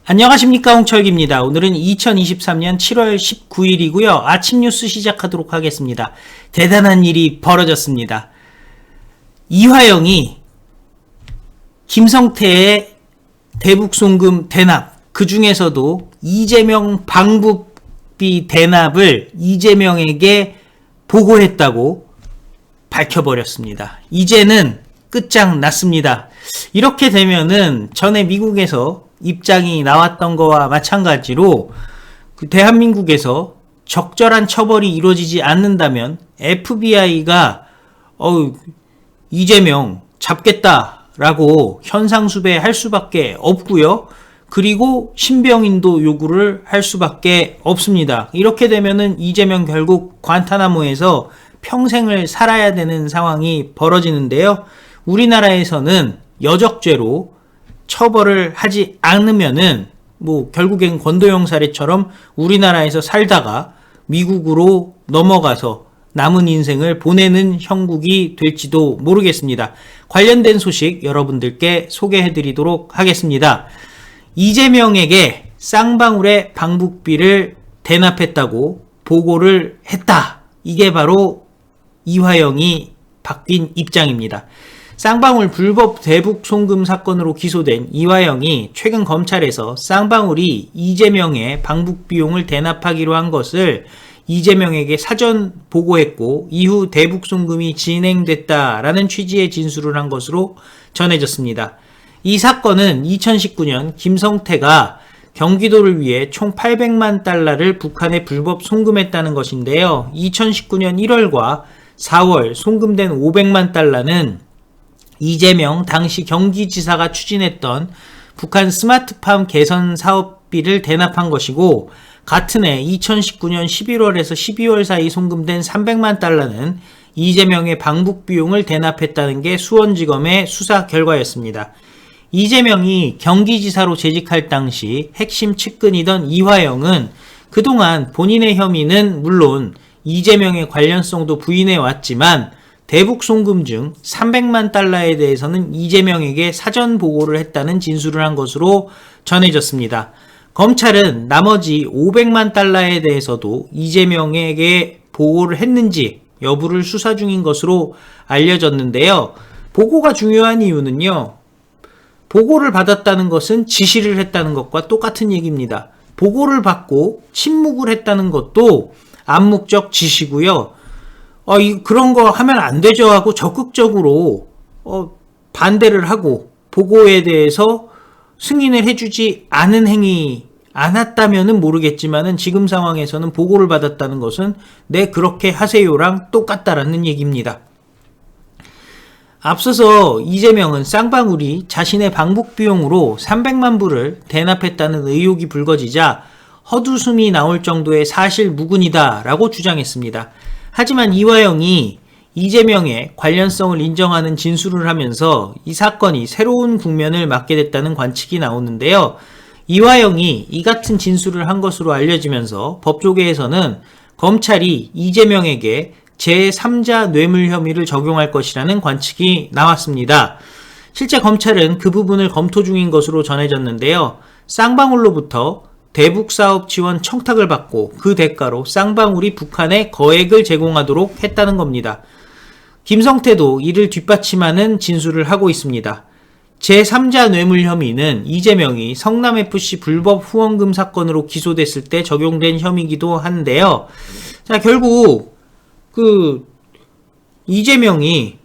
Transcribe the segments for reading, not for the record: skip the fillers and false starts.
안녕하십니까, 홍철기입니다. 오늘은 2023년 7월 19일이고요. 아침 뉴스 시작하도록 하겠습니다. 대단한 일이 벌어졌습니다. 이화영이 김성태의 대북송금 대납, 그 중에서도 이재명 방북비 대납을 이재명에게 보고했다고 밝혀버렸습니다. 이제는 끝장났습니다. 이렇게 되면은 전에 미국에서 입장이 나왔던 거와 마찬가지로 대한민국에서 적절한 처벌이 이루어지지 않는다면 FBI가 이재명 잡겠다라고 현상수배할 수밖에 없고요. 그리고 신병인도 요구를 할 수밖에 없습니다. 이렇게 되면은 이재명 결국 관타나모에서 평생을 살아야 되는 상황이 벌어지는데요. 우리나라에서는 여적죄로 처벌을 하지 않으면은 결국엔 권도영 사례처럼 우리나라에서 살다가 미국으로 넘어가서 남은 인생을 보내는 형국이 될지도 모르겠습니다. 관련된 소식 여러분들께 소개해 드리도록 하겠습니다. 이재명에게 쌍방울의 방북비를 대납했다고 보고를 했다. 이게 바로 이화영이 바뀐 입장입니다. 쌍방울 불법 대북 송금 사건으로 기소된 이화영이 최근 검찰에서 쌍방울이 이재명의 방북 비용을 대납하기로 한 것을 이재명에게 사전 보고했고 이후 대북 송금이 진행됐다라는 취지의 진술을 한 것으로 전해졌습니다. 이 사건은 2019년 김성태가 경기도를 위해 총 800만 달러를 북한에 불법 송금했다는 것인데요. 2019년 1월과 4월 송금된 500만 달러는 이재명 당시 경기지사가 추진했던 북한 스마트팜 개선 사업비를 대납한 것이고, 같은 해 2019년 11월에서 12월 사이 송금된 300만 달러는 이재명의 방북 비용을 대납했다는 게 수원지검의 수사 결과였습니다. 이재명이 경기지사로 재직할 당시 핵심 측근이던 이화영은 그동안 본인의 혐의는 물론 이재명의 관련성도 부인해 왔지만 대북 송금 중 300만 달러에 대해서는 이재명에게 사전 보고를 했다는 진술을 한 것으로 전해졌습니다. 검찰은 나머지 500만 달러에 대해서도 이재명에게 보고를 했는지 여부를 수사 중인 것으로 알려졌는데요. 보고가 중요한 이유는요. 보고를 받았다는 것은 지시를 했다는 것과 똑같은 얘기입니다. 보고를 받고 침묵을 했다는 것도 암묵적 지시고요. 그런 거 하면 안 되죠 하고 적극적으로 반대를 하고 보고에 대해서 승인을 해주지 않았다면은 모르겠지만은 지금 상황에서는 보고를 받았다는 것은 네, 그렇게 하세요랑 똑같다라는 얘기입니다. 앞서서 이재명은 쌍방울이 자신의 방북 비용으로 300만 불을 대납했다는 의혹이 불거지자 헛웃음이 나올 정도의 사실 무근이다라고 주장했습니다. 하지만 이화영이 이재명의 관련성을 인정하는 진술을 하면서 이 사건이 새로운 국면을 맞게 됐다는 관측이 나오는데요. 이화영이 이 같은 진술을 한 것으로 알려지면서 법조계에서는 검찰이 이재명에게 제3자 뇌물 혐의를 적용할 것이라는 관측이 나왔습니다. 실제 검찰은 그 부분을 검토 중인 것으로 전해졌는데요. 쌍방울로부터 대북사업 지원 청탁을 받고 그 대가로 쌍방울이 북한에 거액을 제공하도록 했다는 겁니다. 김성태도 이를 뒷받침하는 진술을 하고 있습니다. 제3자 뇌물 혐의는 이재명이 성남FC 불법 후원금 사건으로 기소됐을 때 적용된 혐의이기도 한데요. 자, 결국 이재명이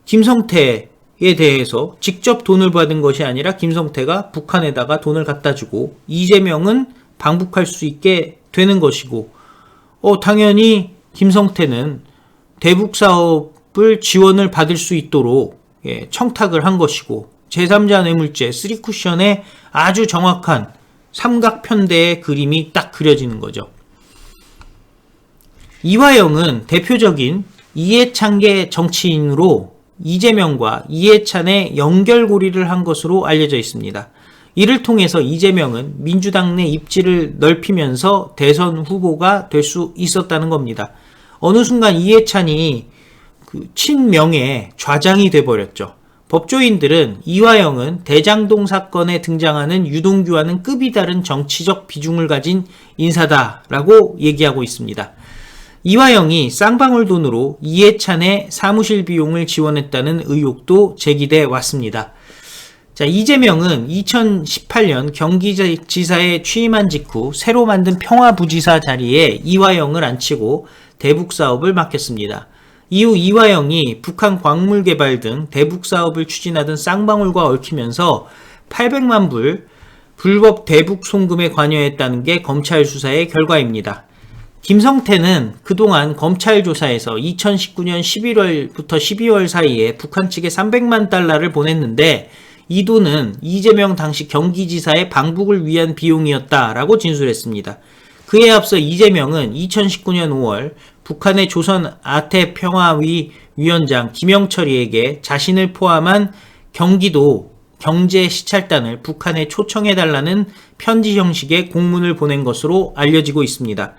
김성태에 대해서 직접 돈을 받은 것이 아니라 김성태가 북한에다가 돈을 갖다 주고 이재명은 방북할 수 있게 되는 것이고, 당연히 김성태는 대북 사업을 지원을 받을 수 있도록 청탁을 한 것이고, 제3자 뇌물죄 3쿠션의 아주 정확한 삼각편대의 그림이 딱 그려지는 거죠. 이화영은 대표적인 이해찬계 정치인으로 이재명과 이해찬의 연결고리를 한 것으로 알려져 있습니다. 이를 통해서 이재명은 민주당 내 입지를 넓히면서 대선 후보가 될 수 있었다는 겁니다. 어느 순간 이해찬이 친명의 좌장이 돼버렸죠. 법조인들은 이화영은 대장동 사건에 등장하는 유동규와는 급이 다른 정치적 비중을 가진 인사다라고 얘기하고 있습니다. 이화영이 쌍방울 돈으로 이해찬의 사무실 비용을 지원했다는 의혹도 제기돼 왔습니다. 자, 이재명은 2018년 경기지사에 취임한 직후 새로 만든 평화부지사 자리에 이화영을 앉히고 대북 사업을 맡겼습니다. 이후 이화영이 북한 광물 개발 등 대북 사업을 추진하던 쌍방울과 얽히면서 800만 불 불법 대북 송금에 관여했다는 게 검찰 수사의 결과입니다. 김성태는 그동안 검찰 조사에서 2019년 11월부터 12월 사이에 북한 측에 300만 달러를 보냈는데 이 돈은 이재명 당시 경기지사의 방북을 위한 비용이었다라고 진술했습니다. 그에 앞서 이재명은 2019년 5월 북한의 조선 아태평화위 위원장 김영철이에게 자신을 포함한 경기도 경제시찰단을 북한에 초청해달라는 편지 형식의 공문을 보낸 것으로 알려지고 있습니다.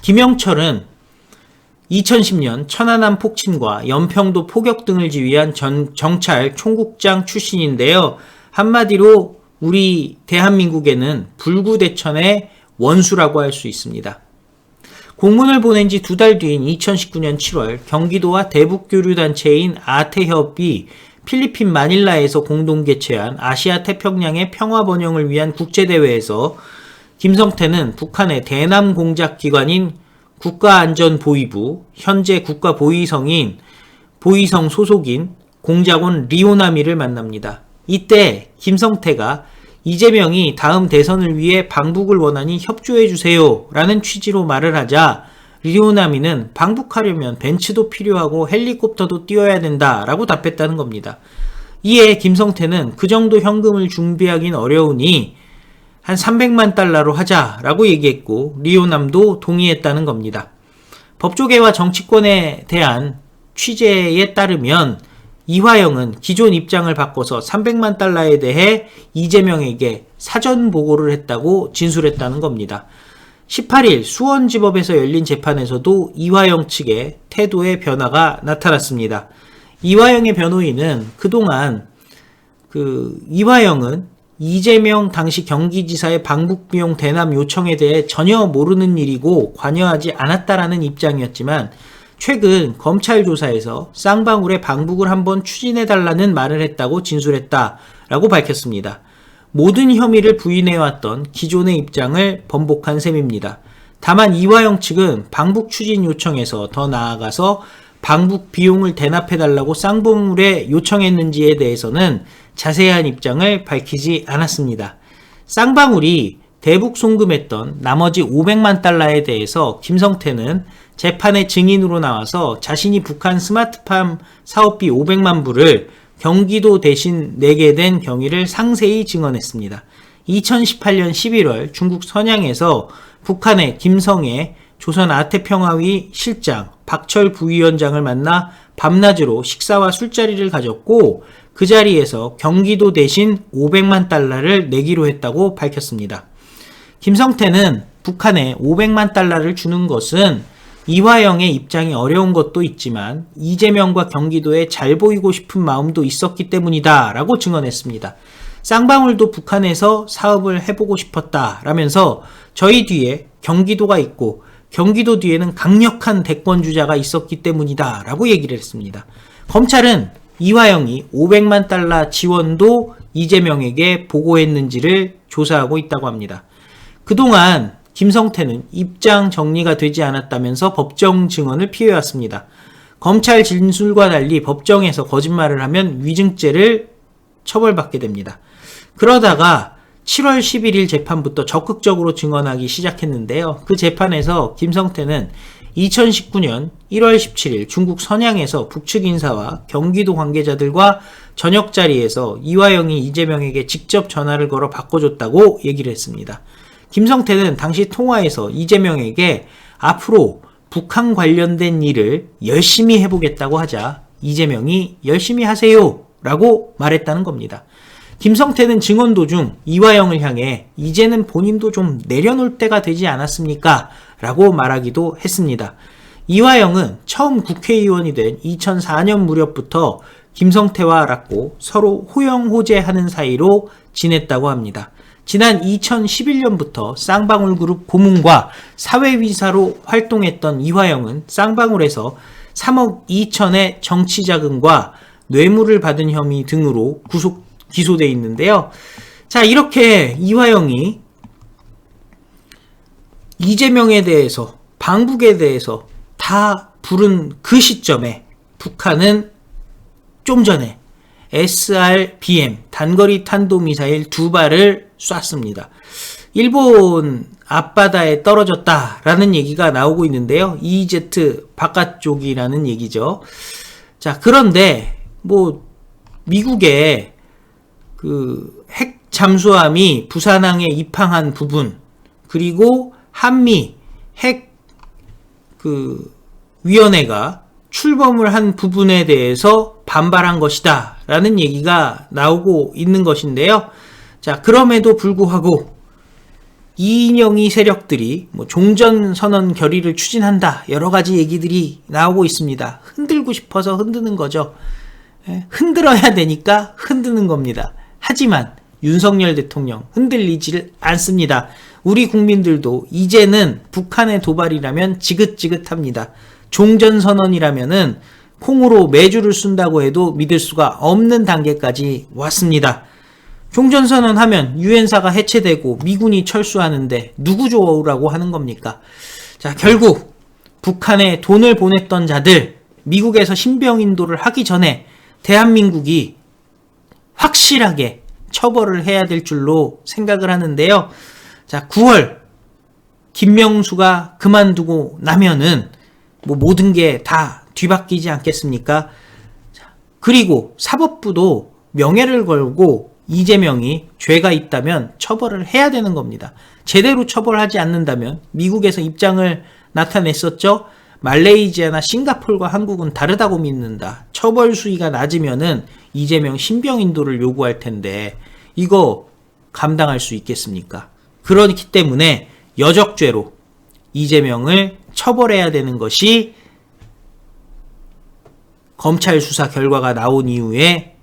김영철은 2010년 천안함 폭침과 연평도 포격 등을 지휘한 정찰 총국장 출신인데요. 한마디로 우리 대한민국에는 불구대천의 원수라고 할 수 있습니다. 공문을 보낸 지 2달 뒤인 2019년 7월 경기도와 대북교류단체인 아태협이 필리핀 마닐라에서 공동 개최한 아시아 태평양의 평화 번영을 위한 국제대회에서 김성태는 북한의 대남 공작기관인 국가안전보위부, 현재 국가보위성인 보위성 소속인 공작원 리오나미를 만납니다. 이때 김성태가 이재명이 다음 대선을 위해 방북을 원하니 협조해주세요 라는 취지로 말을 하자 리오나미는 방북하려면 벤츠도 필요하고 헬리콥터도 띄워야 된다 라고 답했다는 겁니다. 이에 김성태는 그 정도 현금을 준비하긴 어려우니 한 300만 달러로 하자라고 얘기했고 리오남도 동의했다는 겁니다. 법조계와 정치권에 대한 취재에 따르면 이화영은 기존 입장을 바꿔서 300만 달러에 대해 이재명에게 사전 보고를 했다고 진술했다는 겁니다. 18일 수원지법에서 열린 재판에서도 이화영 측의 태도의 변화가 나타났습니다. 이화영의 변호인은 그동안 이화영은 이재명 당시 경기지사의 방북비용 대납 요청에 대해 전혀 모르는 일이고 관여하지 않았다라는 입장이었지만 최근 검찰 조사에서 쌍방울의 방북을 한번 추진해달라는 말을 했다고 진술했다라고 밝혔습니다. 모든 혐의를 부인해왔던 기존의 입장을 번복한 셈입니다. 다만 이화영 측은 방북 추진 요청에서 더 나아가서 방북 비용을 대납해달라고 쌍방울에 요청했는지에 대해서는 자세한 입장을 밝히지 않았습니다. 쌍방울이 대북 송금했던 나머지 500만 달러에 대해서 김성태는 재판의 증인으로 나와서 자신이 북한 스마트팜 사업비 500만 불을 경기도 대신 내게 된 경위를 상세히 증언했습니다. 2018년 11월 중국 선양에서 북한의 김성애 조선 아태평화위 실장 박철 부위원장을 만나 밤낮으로 식사와 술자리를 가졌고 그 자리에서 경기도 대신 500만 달러를 내기로 했다고 밝혔습니다. 김성태는 북한에 500만 달러를 주는 것은 이화영의 입장이 어려운 것도 있지만 이재명과 경기도에 잘 보이고 싶은 마음도 있었기 때문이다 라고 증언했습니다. 쌍방울도 북한에서 사업을 해보고 싶었다 라면서 저희 뒤에 경기도가 있고 경기도 뒤에는 강력한 대권주자가 있었기 때문이다 라고 얘기를 했습니다. 검찰은 이화영이 500만 달러 지원도 이재명에게 보고했는지를 조사하고 있다고 합니다. 그동안 김성태는 입장 정리가 되지 않았다면서 법정 증언을 피해왔습니다. 검찰 진술과 달리 법정에서 거짓말을 하면 위증죄를 처벌받게 됩니다. 그러다가 7월 11일 재판부터 적극적으로 증언하기 시작했는데요. 그 재판에서 김성태는 2019년 1월 17일 중국 선양에서 북측 인사와 경기도 관계자들과 저녁 자리에서 이화영이 이재명에게 직접 전화를 걸어 바꿔줬다고 얘기를 했습니다. 김성태는 당시 통화에서 이재명에게 앞으로 북한 관련된 일을 열심히 해보겠다고 하자 이재명이 열심히 하세요 라고 말했다는 겁니다. 김성태는 증언 도중 이화영을 향해 이제는 본인도 좀 내려놓을 때가 되지 않았습니까? 라고 말하기도 했습니다. 이화영은 처음 국회의원이 된 2004년 무렵부터 김성태와 알았고 서로 호영호재하는 사이로 지냈다고 합니다. 지난 2011년부터 쌍방울그룹 고문과 사회이사로 활동했던 이화영은 쌍방울에서 3억 2천의 정치자금과 뇌물을 받은 혐의 등으로 기소돼 있는데요. 자, 이렇게 이화영이 이재명에 대해서, 방북에 대해서 다 부른 그 시점에 북한은 좀 전에 SRBM 단거리 탄도미사일 2발을 쐈습니다. 일본 앞바다에 떨어졌다라는 얘기가 나오고 있는데요. EEZ 바깥쪽이라는 얘기죠. 자, 그런데 미국의 그 핵 잠수함이 부산항에 입항한 부분, 그리고 한미 핵 위원회가 출범을 한 부분에 대해서 반발한 것이다 라는 얘기가 나오고 있는 것인데요. 자, 그럼에도 불구하고 이인영이 세력들이 종전선언 결의를 추진한다, 여러 가지 얘기들이 나오고 있습니다. 흔들고 싶어서 흔드는 거죠. 흔들어야 되니까 흔드는 겁니다. 하지만 윤석열 대통령 흔들리질 않습니다. 우리 국민들도 이제는 북한의 도발이라면 지긋지긋합니다. 종전선언이라면은 콩으로 매주를 쓴다고 해도 믿을 수가 없는 단계까지 왔습니다. 종전선언 하면 유엔사가 해체되고 미군이 철수하는데 누구 좋으라고 하는 겁니까? 자, 결국 북한에 돈을 보냈던 자들, 미국에서 신병인도를 하기 전에 대한민국이 확실하게 처벌을 해야 될 줄로 생각을 하는데요. 자, 9월 김명수가 그만두고 나면은 모든 게 다 뒤바뀌지 않겠습니까? 자, 그리고 사법부도 명예를 걸고 이재명이 죄가 있다면 처벌을 해야 되는 겁니다. 제대로 처벌하지 않는다면 미국에서 입장을 나타냈었죠. 말레이시아나 싱가포르와 한국은 다르다고 믿는다. 처벌 수위가 낮으면은 이재명 신병인도를 요구할 텐데 이거 감당할 수 있겠습니까? 그렇기 때문에 여적죄로 이재명을 처벌해야 되는 것이 검찰 수사 결과가 나온 이후에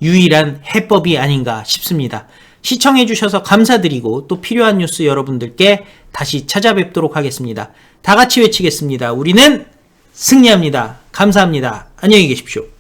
유일한 해법이 아닌가 싶습니다. 시청해주셔서 감사드리고 또 필요한 뉴스 여러분들께 다시 찾아뵙도록 하겠습니다. 다 같이 외치겠습니다. 우리는 승리합니다. 감사합니다. 안녕히 계십시오.